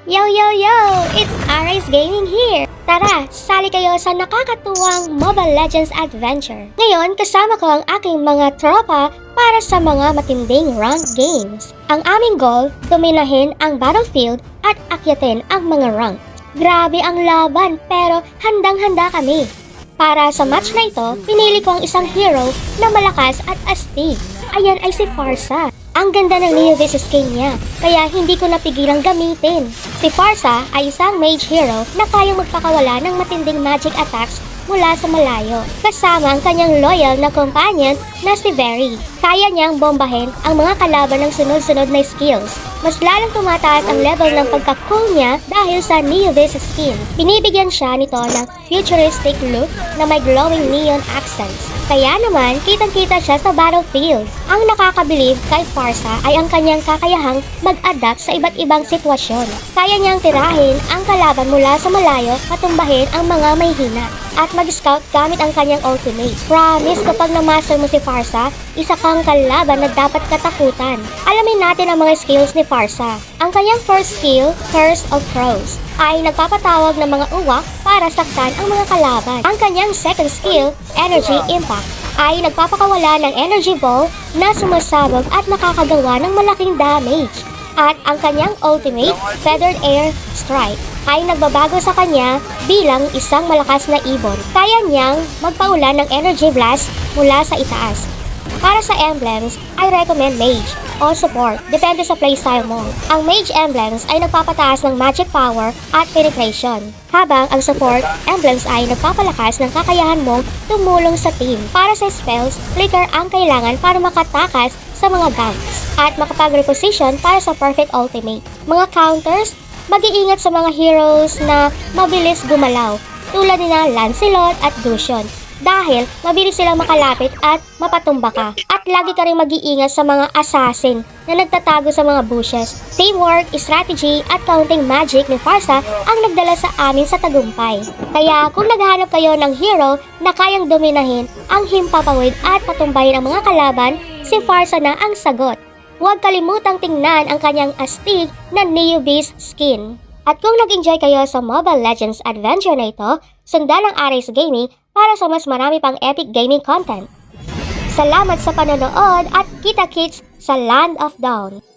Yo, yo, yo! It's Arise Gaming here! Tara, sali kayo sa nakakatuwang Mobile Legends Adventure. Ngayon, kasama ko ang aking mga tropa para sa mga matinding ranked games. Ang aming goal, dominahin ang battlefield at akyatin ang mga rank. Grabe ang laban pero handang-handa kami. Para sa match na ito, pinili ko ang isang hero na malakas at astig. Ayan ay si Pharsa. Ang ganda ng Neovis skin niya, kaya hindi ko napigilang gamitin. Si Pharsa ay isang mage hero na kayang magpakawala ng matinding magic attacks mula sa malayo. Kasama ang kanyang loyal na companion na si Very. Kaya niyang bombahin ang mga kalaban ng sunod-sunod na skills. Mas lalong tumataas ang level ng pagka-cool niya dahil sa Neovis skin. Binibigyan siya nito ng futuristic look na may glowing neon accents. Kaya naman, kitang-kita siya sa battlefield. Ang nakakabilib kay Pharsa ay ang kanyang kakayahang mag-adapt sa iba't ibang sitwasyon. Kaya niyang tirahin ang kalaban mula sa malayo at tumbahin ang mga may hina. At mag-scout gamit ang kanyang ultimate. Promise, kapag na-master mo si Pharsa, isa kang kalaban na dapat katakutan. Alamin natin ang mga skills ni Pharsa. Ang kanyang first skill, Curse of Crows, ay nagpapatawag ng mga uwak para saktan ang mga kalaban. Ang kanyang second skill, Energy Impact, ay nagpapakawala ng energy ball na sumasabog at nakakagawa ng malaking damage. At ang kanyang ultimate, Feathered Air Strike, ay nagbabago sa kanya bilang isang malakas na ibon. Kaya niyang magpaulan ng energy blast mula sa itaas. Para sa emblems, I recommend Mage o Support, depende sa playstyle mo. Ang Mage emblems ay nagpapataas ng magic power at penetration, habang ang Support emblems ay nagpapalakas ng kakayahan mong tumulong sa team. Para sa spells, Flicker ang kailangan para makatakas sa mga ganks at makapag-reposition para sa perfect ultimate. Mga counters, mag-iingat sa mga heroes na mabilis gumalaw, tulad nina Lancelot at Lucian, dahil mabilis silang makalapit at mapatumba ka. At lagi ka rin mag-iingat sa mga assassin na nagtatago sa mga bushes. Teamwork, strategy at counting magic ni Pharsa ang nagdala sa amin sa tagumpay. Kaya kung naghahanap kayo ng hero na kayang dominahin ang himpapawid at patumbahin ang mga kalaban, si Pharsa na ang sagot. Huwag kalimutang tingnan ang kanyang astig na Neovis skin. At kung nag-enjoy kayo sa Mobile Legends Adventure na ito, sundan ang Arise Gaming para sa mas marami pang epic gaming content. Salamat sa panonood at kita-kits sa Land of Dawn!